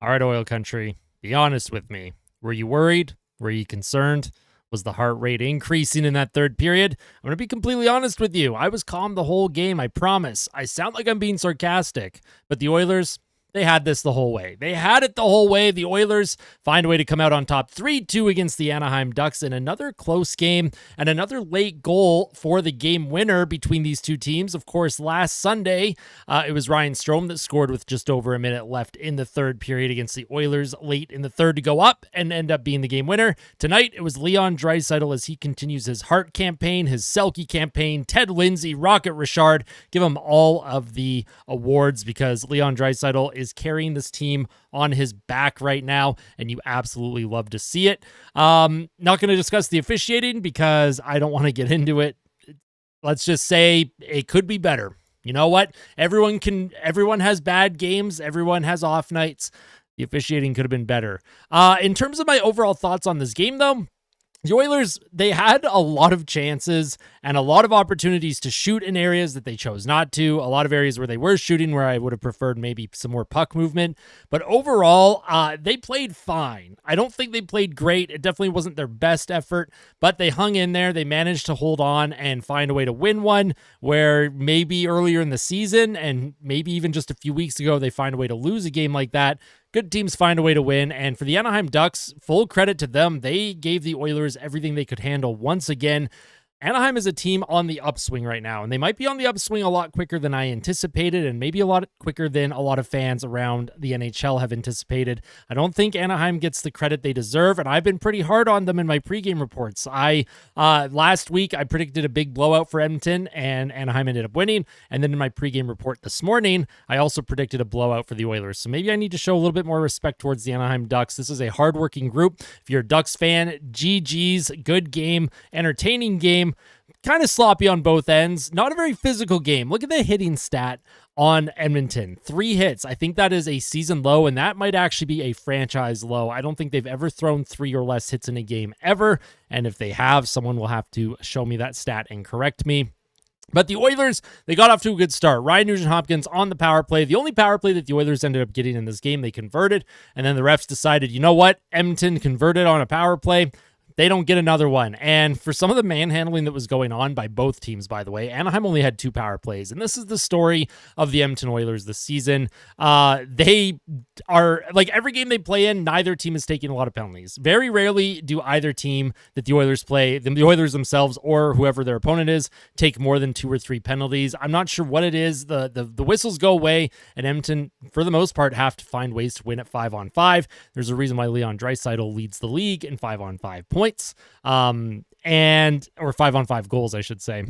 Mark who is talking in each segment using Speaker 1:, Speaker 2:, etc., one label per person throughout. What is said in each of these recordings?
Speaker 1: All right, oil country, be honest with me. Were you worried? Were you concerned? Was the heart rate increasing in that third period? I'm going to be completely honest with you. I was calm the whole game, I promise. I sound like I'm being sarcastic, but the Oilers, they had this the whole way. They had it the whole way. The Oilers find a way to come out on top 3-2 against the Anaheim Ducks in another close game and another late goal for the game winner between these two teams. Of course, last Sunday, it was Ryan Strome that scored with just over a minute left in the third period against the Oilers late in the third to go up and end up being the game winner. Tonight, it was Leon Draisaitl as he continues his Hart campaign, his Selke campaign, Ted Lindsay, Rocket Richard. Give him all of the awards because Leon Draisaitl is carrying this team on his back right now, and you absolutely love to see it. Not going to discuss the officiating because I don't want to get into it. Let's just say it could be better. You know what? Everyone has bad games. Everyone has off nights. The officiating could have been better. In terms of my overall thoughts on this game, though, the Oilers, they had a lot of chances and a lot of opportunities to shoot in areas that they chose not to. A lot of areas where they were shooting where I would have preferred maybe some more puck movement. But overall, they played fine. I don't think they played great. It definitely wasn't their best effort, but they hung in there. They managed to hold on and find a way to win one where maybe earlier in the season and maybe even just a few weeks ago, they find a way to lose a game like that. Good teams find a way to win, and for the Anaheim Ducks, full credit to them. They gave the Oilers everything they could handle once again. Anaheim is a team on the upswing right now, and they might be on the upswing a lot quicker than I anticipated, and maybe a lot quicker than a lot of fans around the NHL have anticipated. I don't think Anaheim gets the credit they deserve, and I've been pretty hard on them in my pregame reports. Last week, I predicted a big blowout for Edmonton, and Anaheim ended up winning, and then in my pregame report this morning, I also predicted a blowout for the Oilers, so maybe I need to show a little bit more respect towards the Anaheim Ducks. This is a hardworking group. If you're a Ducks fan, GG's, good game, entertaining game, kind of sloppy on both ends. Not a very physical game. Look at the hitting stat on Edmonton. 3 hits. I think that is a season low, and that might actually be a franchise low. I don't think they've ever thrown 3 or less hits in a game ever, and if they have, someone will have to show me that stat and correct me. But the Oilers, they got off to a good start. Ryan Nugent-Hopkins on the power play. The only power play that the Oilers ended up getting in this game, they converted, and then the refs decided, you know what? Edmonton converted on a power play. They don't get another one. And for some of the manhandling that was going on by both teams, by the way, Anaheim only had 2 power plays. And this is the story of the Edmonton Oilers this season. They are, like every game they play in, neither team is taking a lot of penalties. Very rarely do either team that the Oilers play, the Oilers themselves or whoever their opponent is, take more than 2 or 3 penalties. I'm not sure what it is. The whistles go away, and Edmonton, for the most part, have to find ways to win at 5-on-5. There's a reason why Leon Draisaitl leads the league in 5-on-5 points. Or 5-on-5 goals, I should say.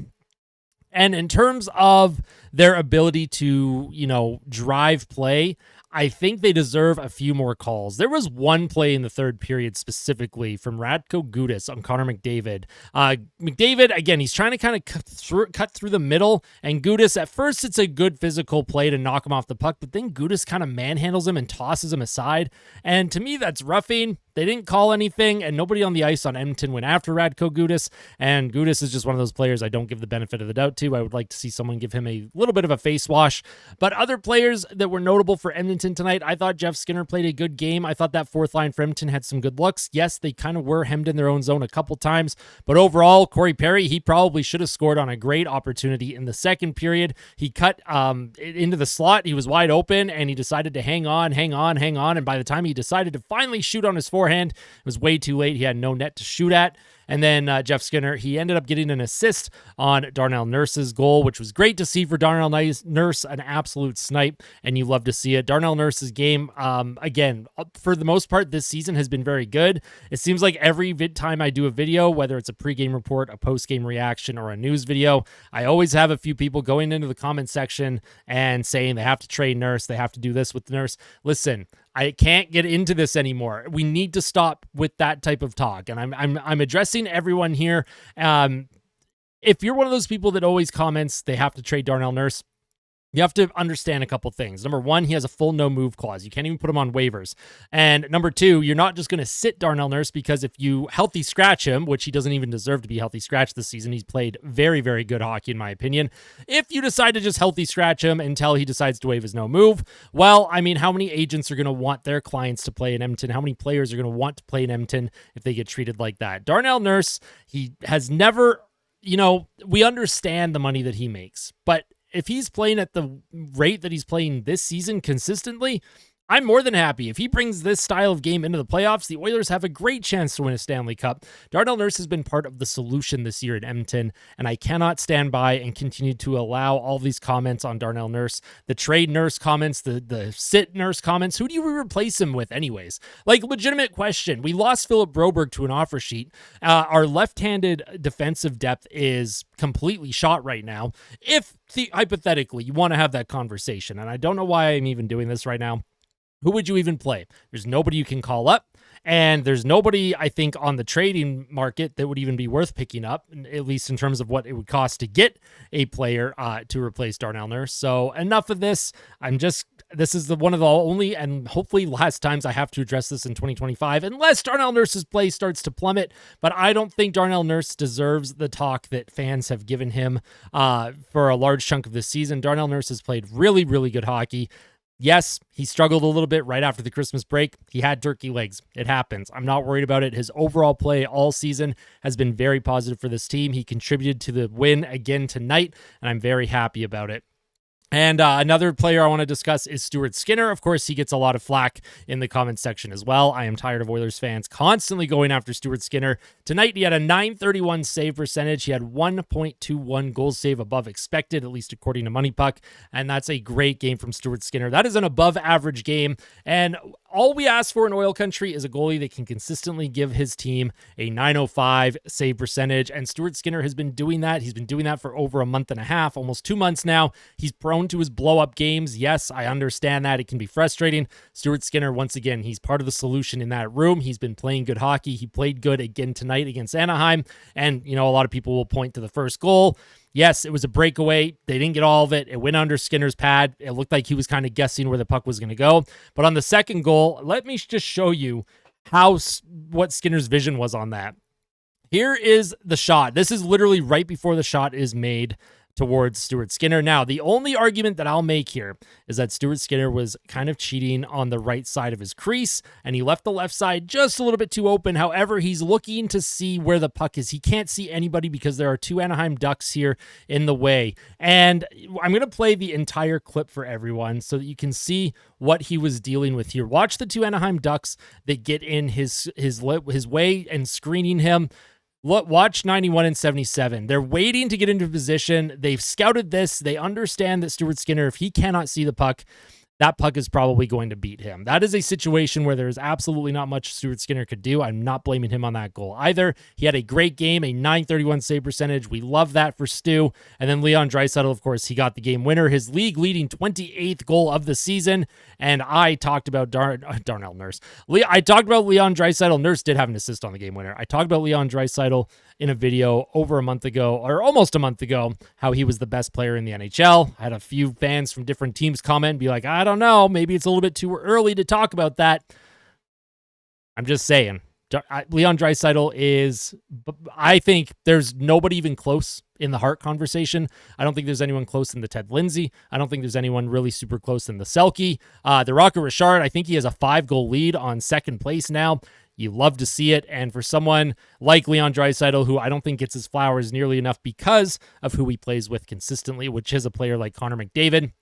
Speaker 1: And in terms of their ability to, drive play, I think they deserve a few more calls. There was one play in the third period specifically from Radko Gudas on Connor McDavid. McDavid, again, he's trying to kind of cut through the middle, and Gudas, at first, it's a good physical play to knock him off the puck, but then Gudas kind of manhandles him and tosses him aside, and to me, that's roughing. They didn't call anything, and nobody on the ice on Edmonton went after Radko Gudas, and Gudas is just one of those players I don't give the benefit of the doubt to. I would like to see someone give him a little bit of a face wash. But other players that were notable for Edmonton tonight, I thought Jeff Skinner played a good game. I thought that fourth line for Edmonton had some good looks. Yes, they kind of were hemmed in their own zone a couple times, but overall, Corey Perry, he probably should have scored on a great opportunity in the second period. He cut into the slot. He was wide open, and he decided to hang on, and by the time he decided to finally shoot on his forehand, it was way too late. He had no net to shoot at. And then Jeff Skinner, he ended up getting an assist on Darnell Nurse's goal, which was great to see for Darnell Nurse, an absolute snipe, and you love to see it. Darnell Nurse's game, again, for the most part, this season has been very good. It seems like every time I do a video, whether it's a pregame report, a postgame reaction, or a news video, I always have a few people going into the comment section and saying they have to trade Nurse, they have to do this with Nurse. Listen, I can't get into this anymore. We need to stop with that type of talk. And I'm addressing everyone here. If you're one of those people that always comments they have to trade Darnell Nurse, You have to understand a couple things. Number one, he has a full no move clause. You can't even put him on waivers. And number two, you're not just going to sit Darnell Nurse, because if you healthy scratch him, which he doesn't even deserve to be healthy scratched this season, he's played very, very good hockey in my opinion. If you decide to just healthy scratch him until he decides to waive his no move, well, I mean, how many agents are going to want their clients to play in Edmonton? How many players are going to want to play in Edmonton if they get treated like that? Darnell Nurse, he has never, we understand the money that he makes, but if he's playing at the rate that he's playing this season consistently, I'm more than happy. If he brings this style of game into the playoffs, the Oilers have a great chance to win a Stanley Cup. Darnell Nurse has been part of the solution this year at Edmonton, and I cannot stand by and continue to allow all these comments on Darnell Nurse, the trade Nurse comments, the sit Nurse comments. Who do you replace him with anyways? Like, legitimate question. We lost Philip Broberg to an offer sheet. Our left-handed defensive depth is completely shot right now. If, hypothetically, you want to have that conversation, and I don't know why I'm even doing this right now, who would you even play? There's nobody you can call up, and there's nobody, I think, on the trading market that would even be worth picking up, at least in terms of what it would cost to get a player to replace Darnell Nurse. So enough of this. This is one of the only and hopefully last times I have to address this in 2025, unless Darnell Nurse's play starts to plummet. But I don't think Darnell Nurse deserves the talk that fans have given him for a large chunk of this season. Darnell Nurse has played really, really good hockey. Yes, he struggled a little bit right after the Christmas break. He had turkey legs. It happens. I'm not worried about it. His overall play all season has been very positive for this team. He contributed to the win again tonight, and I'm very happy about it. And another player I want to discuss is Stuart Skinner. Of course, he gets a lot of flack in the comments section as well. I am tired of Oilers fans constantly going after Stuart Skinner. Tonight, he had a .931 save percentage. He had 1.21 goals save above expected, at least according to Money Puck. And that's a great game from Stuart Skinner. That is an above average game. And all we ask for in oil country is a goalie that can consistently give his team a .905 save percentage. And Stuart Skinner has been doing that. He's been doing that for over a month and a half, almost 2 months now. He's prone to his blow-up games. Yes, I understand that. It can be frustrating. Stuart Skinner, once again, he's part of the solution in that room. He's been playing good hockey. He played good again tonight against Anaheim. And, a lot of people will point to the first goal. Yes, it was a breakaway. They didn't get all of it. It went under Skinner's pad. It looked like he was kind of guessing where the puck was going to go. But on the second goal, let me just show you what Skinner's vision was on that. Here is the shot. This is literally right before the shot is made towards Stuart Skinner. Now, the only argument that I'll make here is that Stuart Skinner was kind of cheating on the right side of his crease, and he left the left side just a little bit too open. However, he's looking to see where the puck is. He can't see anybody because there are two Anaheim Ducks here in the way. And I'm going to play the entire clip for everyone so that you can see what he was dealing with here. Watch the two Anaheim Ducks that get in his way and screening him. Watch 91 and 77. They're waiting to get into position. They've scouted this. They understand that Stuart Skinner, if he cannot see the puck, that puck is probably going to beat him. That is a situation where there's absolutely not much Stuart Skinner could do. I'm not blaming him on that goal either. He had a great game, a .931 save percentage. We love that for Stu. And then Leon Draisaitl, of course, he got the game winner, his league-leading 28th goal of the season. And I talked about Darnell Nurse. I talked about Leon Draisaitl. Nurse did have an assist on the game winner. I talked about Leon Draisaitl in a video over a month ago, or almost a month ago, how he was the best player in the NHL. I had a few fans from different teams comment and be like, I don't know, maybe it's a little bit too early to talk about that. I'm just saying, Leon Draisaitl is, I think there's nobody even close in the Hart conversation. I don't think there's anyone close in the Ted Lindsay. I don't think there's anyone really super close in the Selke. The Rocket Richard, I think he has a 5-goal lead on second place now. You love to see it. And for someone like Leon Draisaitl, who I don't think gets his flowers nearly enough because of who he plays with consistently, which is a player like Connor McDavid,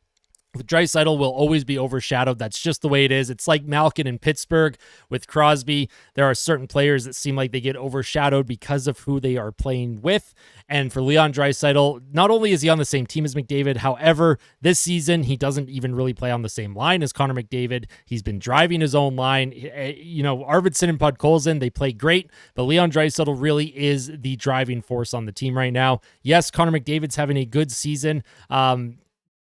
Speaker 1: Draisaitl will always be overshadowed. That's just the way it is. It's like Malkin in Pittsburgh with Crosby. There are certain players that seem like they get overshadowed because of who they are playing with. And for Leon Draisaitl, not only is he on the same team as McDavid, however, this season he doesn't even really play on the same line as Connor McDavid. He's been driving his own line. Arvidsson and Podkolzin, they play great, but Leon Draisaitl really is the driving force on the team right now. Yes, Connor McDavid's having a good season.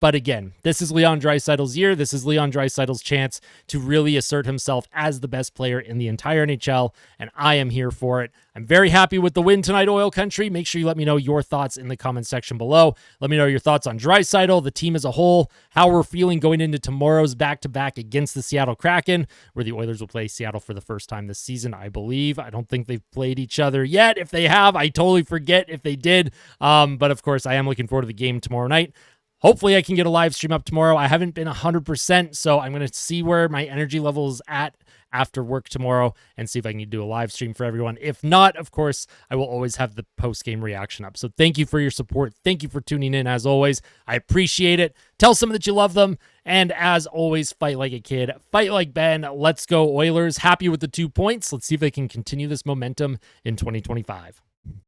Speaker 1: But again, this is Leon Draisaitl's year. This is Leon Draisaitl's chance to really assert himself as the best player in the entire NHL, and I am here for it. I'm very happy with the win tonight, Oil Country. Make sure you let me know your thoughts in the comment section below. Let me know your thoughts on Draisaitl, the team as a whole, how we're feeling going into tomorrow's back-to-back against the Seattle Kraken, where the Oilers will play Seattle for the first time this season, I believe. I don't think they've played each other yet. If they have, I totally forget if they did. But of course, I am looking forward to the game tomorrow night. Hopefully, I can get a live stream up tomorrow. I haven't been 100%, so I'm going to see where my energy level is at after work tomorrow and see if I can do a live stream for everyone. If not, of course, I will always have the post-game reaction up. So thank you for your support. Thank you for tuning in, as always. I appreciate it. Tell someone that you love them. And as always, fight like a kid. Fight like Ben. Let's go, Oilers. Happy with the 2 points. Let's see if they can continue this momentum in 2025.